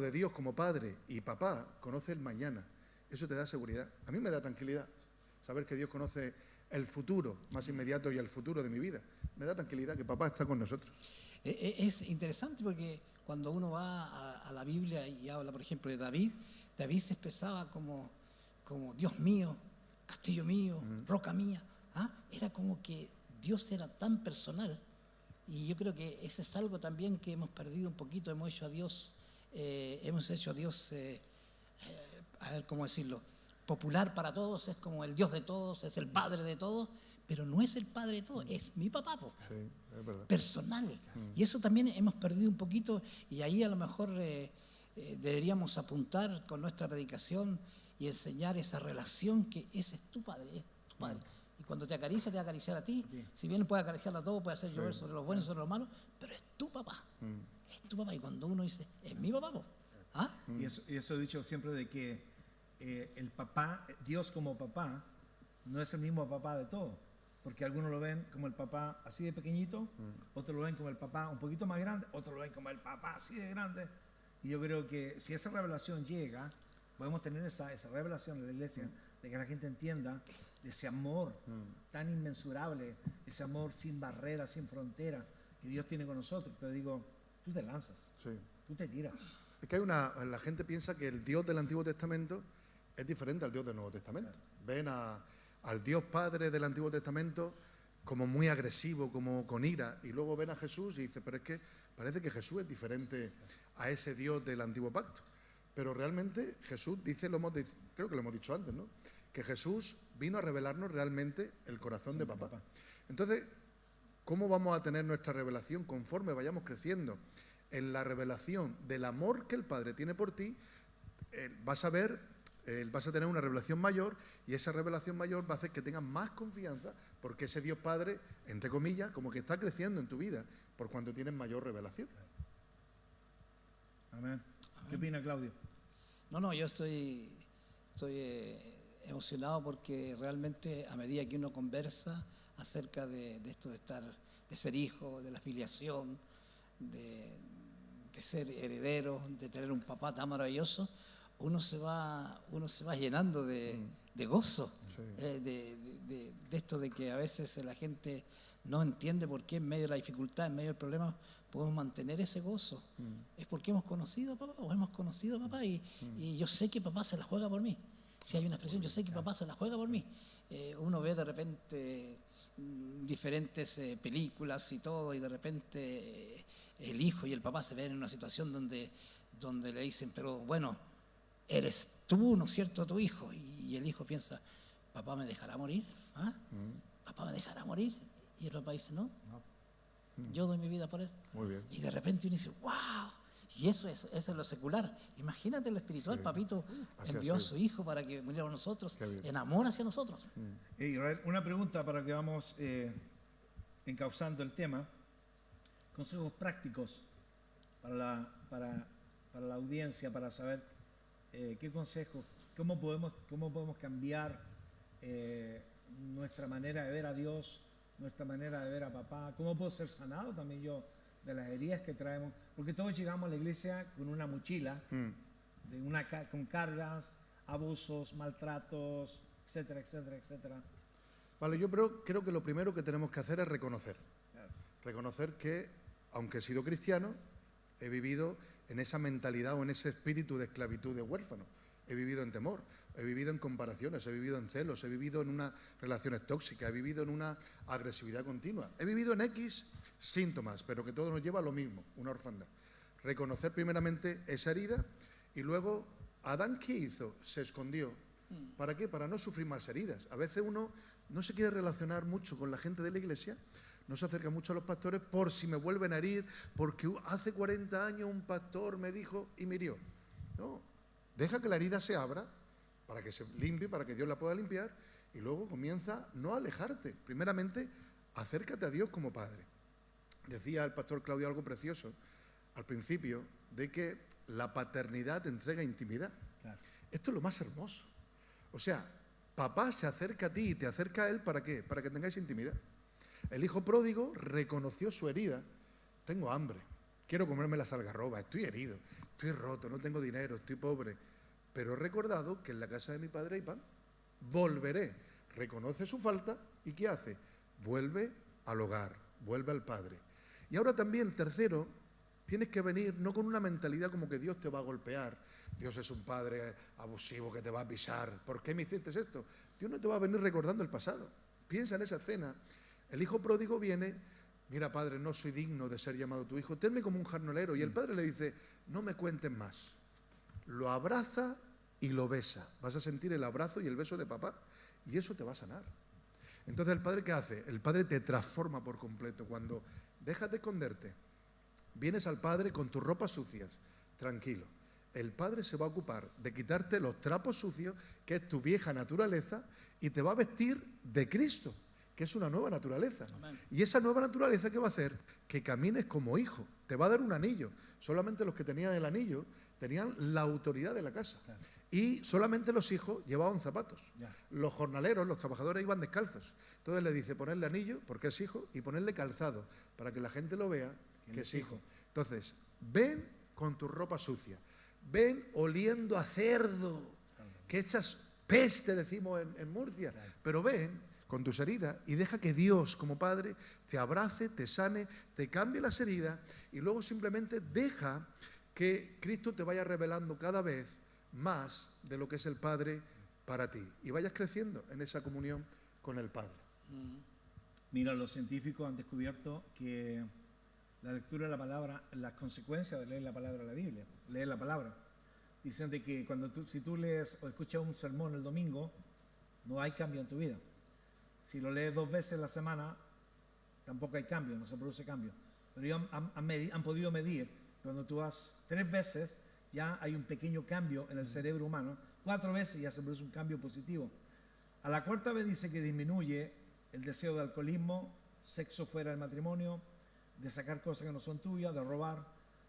de Dios como padre y papá, conoce el mañana. Eso te da seguridad. A mí me da tranquilidad saber que Dios conoce el futuro más inmediato y el futuro de mi vida. Me da tranquilidad que papá está con nosotros. Es interesante porque cuando uno va a la Biblia y habla, por ejemplo, de David se expresaba como Dios mío, castillo mío, roca mía. Era como que Dios era tan personal. Y yo creo que ese es algo también que hemos perdido un poquito. Hemos hecho a Dios, a ver cómo decirlo, popular para todos, es como el Dios de todos, es el Padre de todos, pero no es el Padre de todos, es mi papá, Sí, es verdad. personal. Y eso también hemos perdido un poquito, y ahí a lo mejor deberíamos apuntar con nuestra predicación y enseñar esa relación que ese es tu Padre, es tu Padre. Y cuando te acaricia, te va a acariciar a ti. Si bien puede acariciarlo a todos, puede hacer llover sobre los buenos y sobre los malos, pero es tu papá. Es tu papá. Y cuando uno dice, es mi papá, po. Y eso he dicho siempre de que el papá, Dios como papá, no es el mismo papá de todos. Porque algunos lo ven como el papá así de pequeñito, otros lo ven como el papá un poquito más grande, otros lo ven como el papá así de grande. Y yo creo que si esa revelación llega, podemos tener esa revelación de la iglesia, de que la gente entienda de ese amor tan inmensurable, ese amor sin barreras, sin frontera, que Dios tiene con nosotros. Te digo, tú te lanzas, tú te tiras. Es que la gente piensa que el Dios del Antiguo Testamento es diferente al Dios del Nuevo Testamento. Ven al Dios Padre del Antiguo Testamento como muy agresivo, como con ira, y luego ven a Jesús y dicen, pero es que parece que Jesús es diferente a ese Dios del Antiguo Pacto. Pero realmente Jesús dice, creo que lo hemos dicho antes, ¿no? Que Jesús vino a revelarnos realmente el corazón de papá. Entonces, ¿cómo vamos a tener nuestra revelación conforme vayamos creciendo en la revelación del amor que el Padre tiene por ti? Vas a tener una revelación mayor, y esa revelación mayor va a hacer que tengas más confianza, porque ese Dios Padre, entre comillas, como que está creciendo en tu vida por cuanto tienes mayor revelación. Amén. ¿Qué opina Claudio? No, yo estoy emocionado porque realmente a medida que uno conversa acerca de esto de ser hijo, de la filiación, de ser heredero, de tener un papá tan maravilloso, uno se va llenando de gozo, de esto de que a veces la gente no entiende por qué en medio de la dificultad, en medio del problema, podemos mantener ese gozo. Es porque hemos conocido a papá, y yo sé que papá se la juega por mí. Si hay una expresión, yo sé que papá se la juega por mí. Uno ve de repente diferentes películas y todo, y de repente el hijo y el papá se ven en una situación donde le dicen, pero bueno, eres tú, ¿no es cierto?, tu hijo. Y el hijo piensa, ¿papá me dejará morir? ¿Papá me dejará morir? Y el papá dice, no. Yo doy mi vida por él. Muy bien. Y de repente uno dice, wow. Y eso es lo secular. Imagínate lo espiritual. Papito envió a su hijo para que muriera por nosotros, en amor hacia nosotros. Israel, una pregunta para que vamos encauzando el tema. Consejos prácticos para la audiencia, para saber qué consejos, cómo podemos cambiar nuestra manera de ver a Dios, nuestra manera de ver a papá, cómo puedo ser sanado también yo de las heridas que traemos, porque todos llegamos a la iglesia con una mochila, con cargas, abusos, maltratos, etcétera, etcétera, etcétera. Vale, yo creo que lo primero que tenemos que hacer es reconocer. Reconocer que, aunque he sido cristiano, he vivido en esa mentalidad o en ese espíritu de esclavitud de huérfano. He vivido en temor, he vivido en comparaciones, he vivido en celos, he vivido en unas relaciones tóxicas, he vivido en una agresividad continua. He vivido en X síntomas, pero que todo nos lleva a lo mismo, una orfandad. Reconocer primeramente esa herida, y luego, ¿Adán qué hizo? Se escondió. ¿Para qué? Para no sufrir más heridas. A veces uno no se quiere relacionar mucho con la gente de la iglesia, no se acerca mucho a los pastores por si me vuelven a herir, porque hace 40 años un pastor me dijo y me hirió. No, deja que la herida se abra para que se limpie, para que Dios la pueda limpiar, y luego comienza no a alejarte. Primeramente, acércate a Dios como Padre. Decía el pastor Claudio algo precioso al principio, de que la paternidad te entrega intimidad. Claro. Esto es lo más hermoso. O sea, papá se acerca a ti y te acerca a él, ¿para qué? Para que tengáis intimidad. El hijo pródigo reconoció su herida. Tengo hambre, quiero comerme las algarrobas, estoy herido, estoy roto, no tengo dinero, estoy pobre. Pero he recordado que en la casa de mi padre hay pan. Volveré. Reconoce su falta, ¿y qué hace? Vuelve al hogar, vuelve al padre. Y ahora también, tercero, tienes que venir no con una mentalidad como que Dios te va a golpear. Dios es un padre abusivo que te va a pisar. ¿Por qué me hiciste esto? Dios no te va a venir recordando el pasado. Piensa en esa escena. El hijo pródigo viene, mira, padre, no soy digno de ser llamado tu hijo, tenme como un jornalero. Y el padre le dice, no me cuentes más. Lo abraza y lo besa. Vas a sentir el abrazo y el beso de papá y eso te va a sanar. Entonces, ¿el padre qué hace? El padre te transforma por completo. Cuando dejas de esconderte, vienes al padre con tus ropas sucias, tranquilo. El padre se va a ocupar de quitarte los trapos sucios, que es tu vieja naturaleza, y te va a vestir de Cristo, que es una nueva naturaleza. Amén. Y esa nueva naturaleza, ¿qué va a hacer? Que camines como hijo. Te va a dar un anillo. Solamente los que tenían el anillo tenían la autoridad de la casa. Claro. Y solamente los hijos llevaban zapatos. Ya. Los jornaleros, los trabajadores iban descalzos. Entonces le dice ponerle anillo, porque es hijo, y ponerle calzado, para que la gente lo vea que es hijo. Entonces, ven con tu ropa sucia, ven oliendo a cerdo, que echas peste, decimos en Murcia, pero ven con tus heridas y deja que Dios, como Padre, te abrace, te sane, te cambie las heridas y luego simplemente deja que Cristo te vaya revelando cada vez más de lo que es el Padre para ti y vayas creciendo en esa comunión con el Padre. Mira, los científicos han descubierto que la lectura de la palabra, las consecuencias de leer la palabra de la Biblia, leer la palabra. Dicen de que si tú lees o escuchas un sermón el domingo, no hay cambio en tu vida. Si lo lees 2 veces a la semana, tampoco hay cambio, no se produce cambio. Pero ellos han podido medir que cuando tú vas 3 veces, ya hay un pequeño cambio en el cerebro humano. 4 veces ya se produce un cambio positivo. A la 4ª vez dice que disminuye el deseo de alcoholismo, sexo fuera del matrimonio, de sacar cosas que no son tuyas, de robar,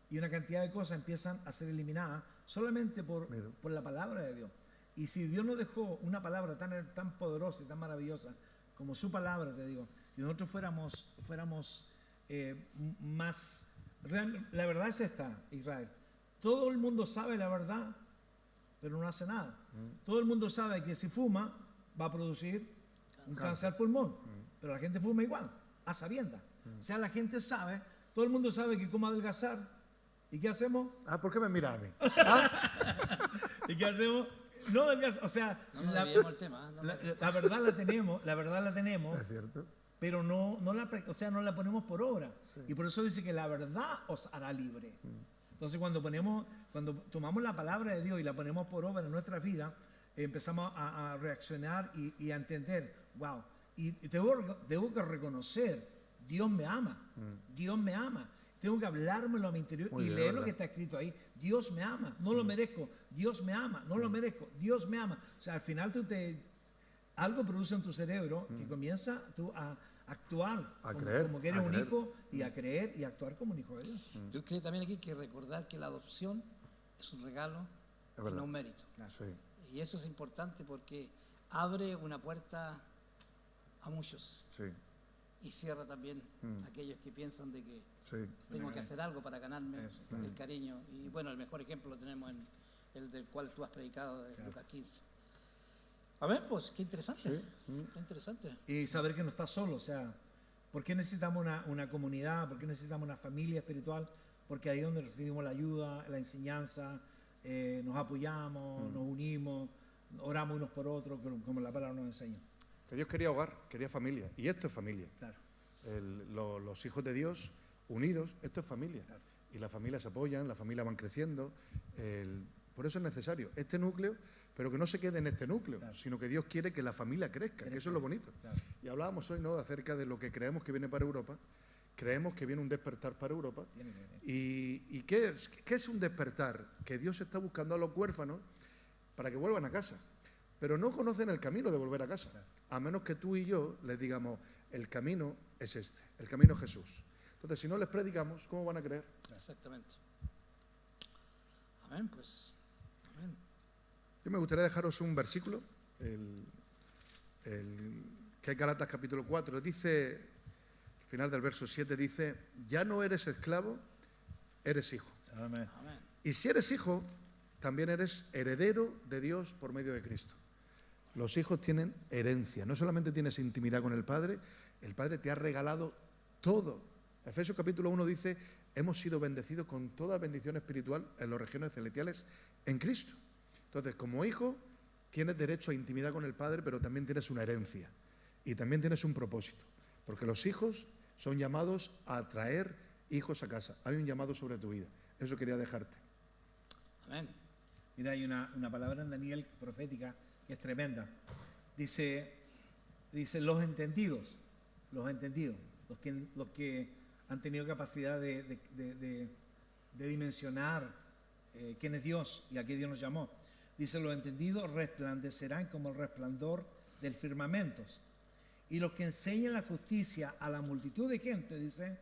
y una cantidad de cosas empiezan a ser eliminadas solamente por la palabra de Dios. Y si Dios nos dejó una palabra tan poderosa y tan maravillosa como su palabra, te digo, y nosotros fuéramos más... La verdad es esta, Israel. Todo el mundo sabe la verdad, pero no hace nada. Todo el mundo sabe que si fuma va a producir un cáncer al pulmón, pero la gente fuma igual, a sabiendas. O sea, la gente sabe, todo el mundo sabe que cómo adelgazar. ¿Y qué hacemos? ¿Por qué me miras a mí? ¿Y qué hacemos? No adelgazar, o sea, No desviemos el tema, ¿eh? la verdad la tenemos, Es cierto. pero no la ponemos por obra. Sí. Y por eso dice que la verdad os hará libre. Entonces cuando tomamos la palabra de Dios y la ponemos por obra en nuestra vida, empezamos a reaccionar y a entender, wow, y tengo que reconocer, Dios me ama, Dios me ama. Tengo que hablármelo a mi interior y leer lo que está escrito ahí. Dios me ama, no lo merezco. Dios me ama, no lo merezco. Dios me ama. O sea, al final algo produce en tu cerebro que comienza tú a actuar como que eres un hijo y a creer y a actuar como un hijo de Dios. Yo creo también aquí que recordar que la adopción es un regalo y no un mérito. Claro. Sí. Y eso es importante porque abre una puerta a muchos. Sí. Y cierra también a aquellos que piensan de que tengo que hacer algo para ganarme el cariño. Y bueno, el mejor ejemplo lo tenemos en el del cual tú has predicado, de Lucas 15. A ver, pues, qué interesante. Qué interesante. Y saber que no estás solo, o sea, ¿por qué necesitamos una comunidad? ¿Por qué necesitamos una familia espiritual? Porque ahí es donde recibimos la ayuda, la enseñanza, nos apoyamos, nos unimos, oramos unos por otros, como la palabra nos enseña. Que Dios quería hogar, quería familia. Y esto es familia. Claro. Los hijos de Dios unidos, esto es familia. Claro. Y las familias se apoyan, las familias van creciendo. Por eso es necesario este núcleo, pero que no se quede en este núcleo, sino que Dios quiere que la familia crezca, que eso es lo bonito. Claro. Y hablábamos hoy, ¿no?, acerca de lo que creemos que viene para Europa. Creemos que viene un despertar para Europa. ¿Y qué es un despertar? Que Dios está buscando a los huérfanos para que vuelvan a casa. Pero no conocen el camino de volver a casa, a menos que tú y yo les digamos, el camino es este, el camino es Jesús. Entonces, si no les predicamos, ¿cómo van a creer? Exactamente. Amén, pues. Amén. Yo me gustaría dejaros un versículo, que es Gálatas capítulo 4, dice, al final del verso 7 dice, ya no eres esclavo, eres hijo. Amén. Amén. Y si eres hijo, también eres heredero de Dios por medio de Cristo. Los hijos tienen herencia, no solamente tienes intimidad con el Padre te ha regalado todo. Efesios capítulo 1 dice, hemos sido bendecidos con toda bendición espiritual en las regiones celestiales en Cristo. Entonces, como hijo, tienes derecho a intimidad con el Padre, pero también tienes una herencia. y también tienes un propósito, porque los hijos son llamados a traer hijos a casa. Hay un llamado sobre tu vida. Eso quería dejarte. Amén. Mira, hay una palabra en Daniel profética que es tremenda. Dice los entendidos, los que han tenido capacidad de dimensionar quién es Dios y a qué Dios nos llamó. Dice, los entendidos resplandecerán como el resplandor del firmamento. Y los que enseñan la justicia a la multitud de gente, dice,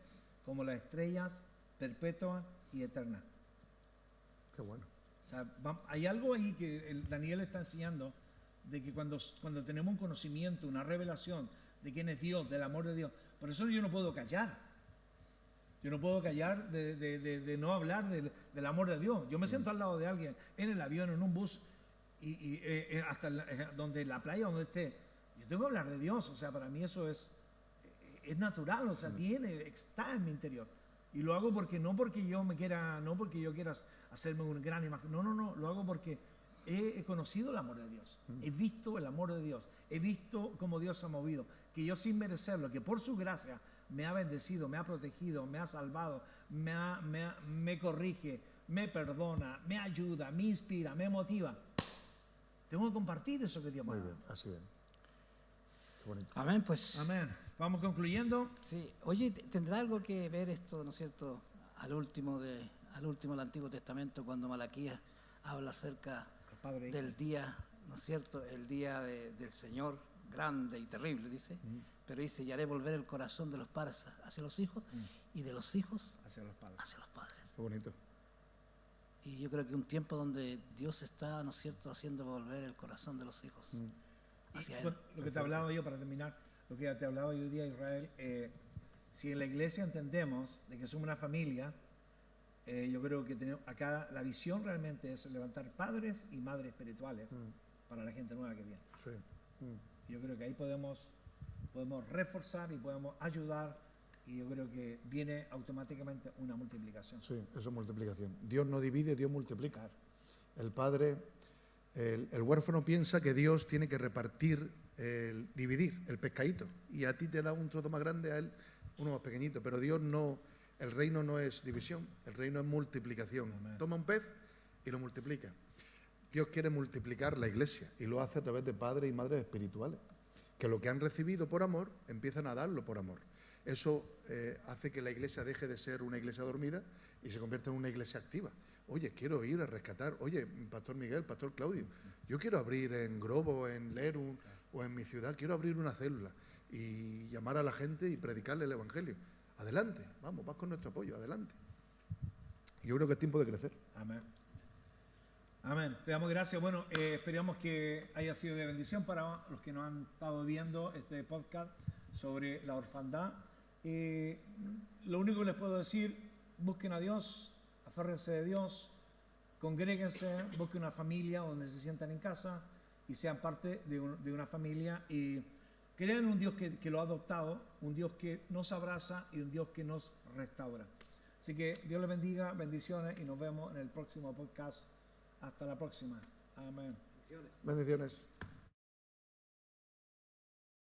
como las estrellas perpetuas y eternas. Qué bueno. O sea, hay algo ahí que Daniel está enseñando, de que cuando tenemos un conocimiento, una revelación de quién es Dios, del amor de Dios, por eso yo no puedo callar. Yo no puedo callar de no hablar del amor de Dios. Yo me siento al lado de alguien, en el avión, en un bus, y hasta donde la playa, donde esté. Yo tengo que hablar de Dios. O sea, para mí eso es natural. O sea, está en mi interior. Y lo hago no porque yo quiera hacerme una gran imagen. No. Lo hago porque he conocido el amor de Dios. He visto el amor de Dios. He visto cómo Dios se ha movido. Que yo sin merecerlo, que por su gracia me ha bendecido, me ha protegido, me ha salvado, me corrige, me perdona, me ayuda, me inspira, me motiva. Tengo que compartir eso que Dios me ha dado. Muy bien, así es. Qué bonito. Amén, pues. Amén. Vamos concluyendo. Sí. Oye, ¿tendrá algo que ver esto, ¿no es cierto?, al último del Antiguo Testamento, cuando Malaquías habla acerca del día, ¿no es cierto?, el día del Señor, grande y terrible, dice. Pero dice, y haré volver el corazón de los padres hacia los hijos y de los hijos Hacia los padres. hacia los padres. Qué bonito. Y yo creo que un tiempo donde Dios está, ¿no es cierto?, haciendo volver el corazón de los hijos hacia Él. Bueno, lo que te hablaba yo, para terminar, lo que te hablaba yo hoy día, Israel, si en la iglesia entendemos de que somos una familia, yo creo que tenemos acá la visión realmente es levantar padres y madres espirituales para la gente nueva que viene. Sí. Yo creo que ahí podemos reforzar y podemos ayudar, y yo creo que viene automáticamente una multiplicación. Sí, eso es multiplicación. Dios no divide, Dios multiplica. Claro. El padre, el huérfano piensa que Dios tiene que repartir, dividir el pescadito, y a ti te da un trozo más grande, a él uno más pequeñito, pero Dios no, el reino no es división, el reino es multiplicación. Amén. Toma un pez y lo multiplica. Dios quiere multiplicar la iglesia y lo hace a través de padres y madres espirituales, que lo que han recibido por amor empiezan a darlo por amor. Eso hace que la iglesia deje de ser una iglesia dormida y se convierta en una iglesia activa. Oye, quiero ir a rescatar. Oye, Pastor Miguel, Pastor Claudio, yo quiero abrir en Grobo, en Lerum o en mi ciudad, quiero abrir una célula y llamar a la gente y predicarle el evangelio. Adelante, vamos, vas con nuestro apoyo, adelante. Yo creo que es tiempo de crecer. Amén. Amén. Te damos gracias. Bueno, esperamos que haya sido de bendición para los que nos han estado viendo este podcast sobre la orfandad. Lo único que les puedo decir, busquen a Dios, aférrense de Dios, congréguense, busquen una familia donde se sientan en casa y sean parte de una familia, y crean en un Dios que lo ha adoptado, un Dios que nos abraza y un Dios que nos restaura. Así que Dios les bendiga, bendiciones, y nos vemos en el próximo podcast. Hasta la próxima. Amén. Bendiciones. Bendiciones.